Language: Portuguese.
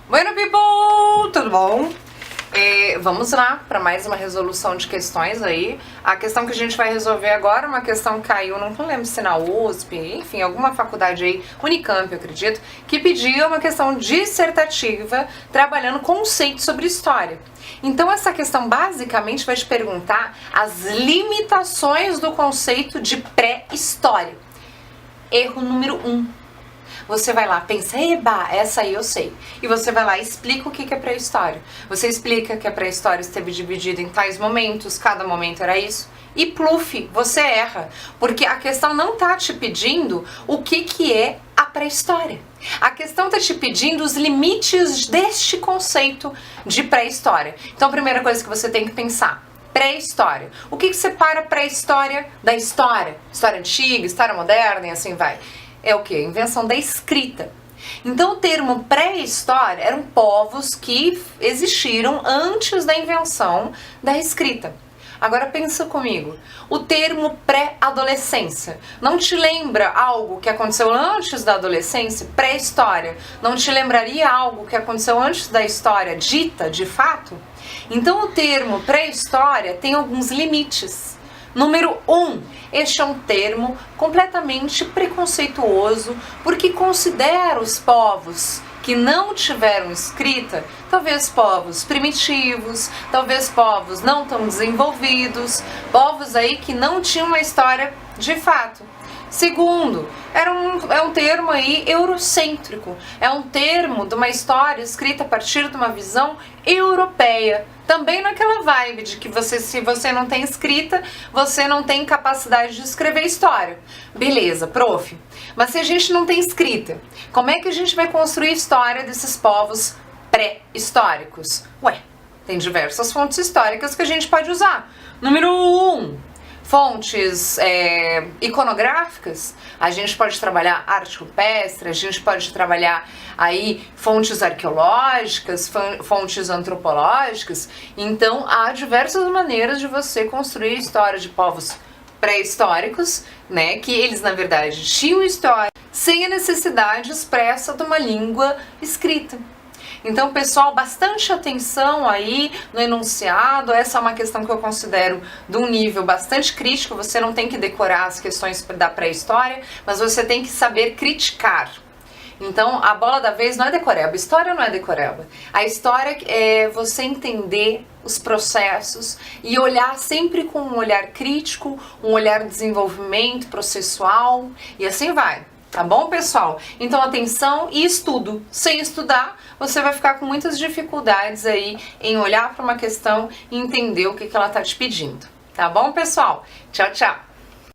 Bueno, people! Tudo bom? Vamos lá para mais uma resolução de questões aí. A questão que a gente vai resolver agora é uma questão que caiu, não lembro se na USP, enfim, alguma faculdade aí, Unicamp, eu acredito, que pedia uma questão dissertativa trabalhando conceitos sobre história. Então essa questão basicamente vai te perguntar as limitações do conceito de pré-história. Erro número 1. Você vai lá, pensa, eba, essa aí eu sei. E você vai lá e explica o que é pré-história. Você explica que a pré-história esteve dividida em tais momentos, cada momento era isso. E pluf, você erra. Porque a questão não está te pedindo o que é a pré-história. A questão está te pedindo os limites deste conceito de pré-história. Então a primeira coisa que você tem que pensar, pré-história. O que separa a pré-história da história? História antiga, história moderna e assim vai. É o que? A invenção da escrita. Então o termo pré-história eram povos que existiram antes da invenção da escrita. Agora pensa comigo, o termo pré-adolescência não te lembra algo que aconteceu antes da adolescência? Pré-história não te lembraria algo que aconteceu antes da história dita de fato? Então o termo pré-história tem alguns limites. Número 1, este é um termo completamente preconceituoso porque considera os povos que não tiveram escrita, talvez povos primitivos, talvez povos não tão desenvolvidos, povos aí que não tinham uma história de fato. Segundo, é um termo aí eurocêntrico, é um termo de uma história escrita a partir de uma visão europeia. Também naquela vibe de que se você não tem escrita, você não tem capacidade de escrever história. Beleza, prof. Mas se a gente não tem escrita, como é que a gente vai construir a história desses povos pré-históricos? Ué, tem diversas fontes históricas que a gente pode usar. Número 1. Fontes iconográficas, a gente pode trabalhar arte rupestre, a gente pode trabalhar aí fontes arqueológicas, fontes antropológicas. Então há diversas maneiras de você construir a história de povos pré-históricos, né, que eles na verdade tinham história sem a necessidade expressa de uma língua escrita. Então, pessoal, bastante atenção aí no enunciado. Essa é uma questão que eu considero de um nível bastante crítico. Você não tem que decorar as questões da pré-história, mas você tem que saber criticar. Então, a bola da vez não é decoreba, a história não é decoreba. A história é você entender os processos e olhar sempre com um olhar crítico, um olhar de desenvolvimento processual e assim vai. Tá bom, pessoal? Então, atenção e estudo. Sem estudar, você vai ficar com muitas dificuldades aí em olhar para uma questão e entender o que ela tá te pedindo. Tá bom, pessoal? Tchau, tchau!